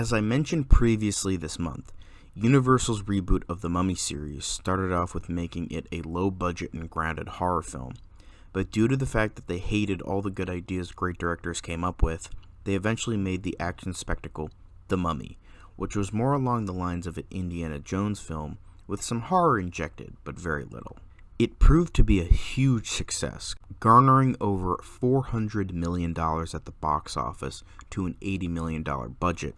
As I mentioned previously this month, Universal's reboot of the Mummy series started off with making it a low-budget and grounded horror film, but due to the fact that they hated all the good ideas great directors came up with, they eventually made the action spectacle The Mummy, which was more along the lines of an Indiana Jones film, with some horror injected, but very little. It proved to be a huge success, garnering over $400 million at the box office to an $80 million budget.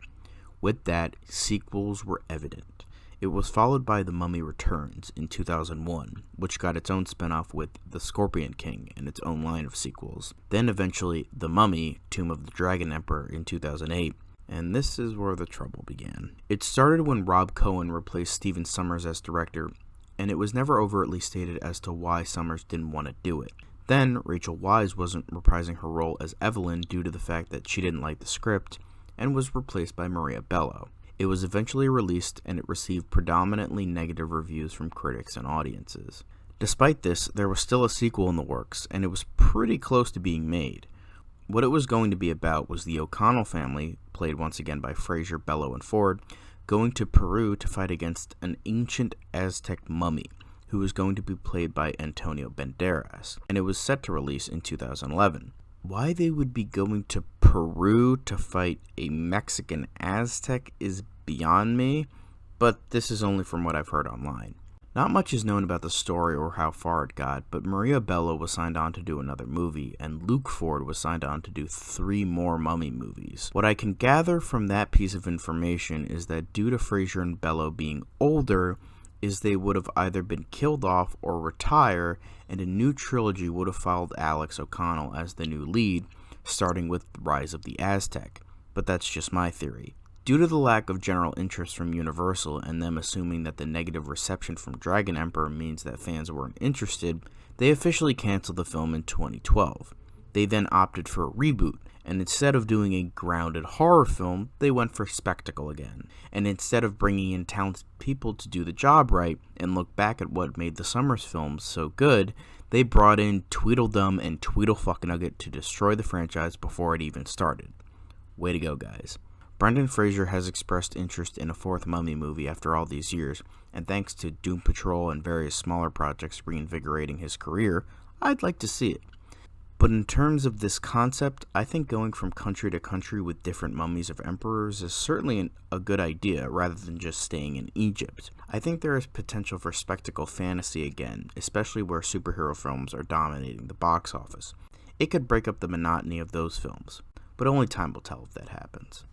With that, sequels were evident. It was followed by The Mummy Returns in 2001, which got its own spin-off with The Scorpion King and its own line of sequels. Then eventually, The Mummy, Tomb of the Dragon Emperor in 2008, and this is where the trouble began. It started when Rob Cohen replaced Stephen Sommers as director, and it was never overtly stated as to why Sommers didn't want to do it. Then, Rachel Weisz wasn't reprising her role as Evelyn due to the fact that she didn't like the script, and was replaced by Maria Bello. It was eventually released, and it received predominantly negative reviews from critics and audiences. Despite this, there was still a sequel in the works, and it was pretty close to being made. What it was going to be about was the O'Connell family, played once again by Fraser, Bello, and Ford, going to Peru to fight against an ancient Aztec mummy, who was going to be played by Antonio Banderas, and it was set to release in 2011. Why they would be going to Peru to fight a Mexican Aztec is beyond me, but this is only from what I've heard online. Not much is known about the story or how far it got, but Maria Bello was signed on to do another movie, and Luke Ford was signed on to do 3 more Mummy movies. What I can gather from that piece of information is that due to Fraser and Bello being older, is they would have either been killed off or retire, and a new trilogy would have followed Alex O'Connell as the new lead, starting with Rise of the Aztec. But that's just my theory. Due to the lack of general interest from Universal and them assuming that the negative reception from Dragon Emperor means that fans weren't interested, they officially canceled the film in 2012. They then opted for a reboot, and instead of doing a grounded horror film, they went for spectacle again. And instead of bringing in talented people to do the job right and look back at what made the Sommers films so good, they brought in Tweedledum and Tweedlefucknugget to destroy the franchise before it even started. Way to go, guys. Brendan Fraser has expressed interest in a 4th Mummy movie after all these years, and thanks to Doom Patrol and various smaller projects reinvigorating his career, I'd like to see it. But in terms of this concept, I think going from country to country with different mummies of emperors is certainly a good idea rather than just staying in Egypt. I think there is potential for spectacle fantasy again, especially where superhero films are dominating the box office. It could break up the monotony of those films, but only time will tell if that happens.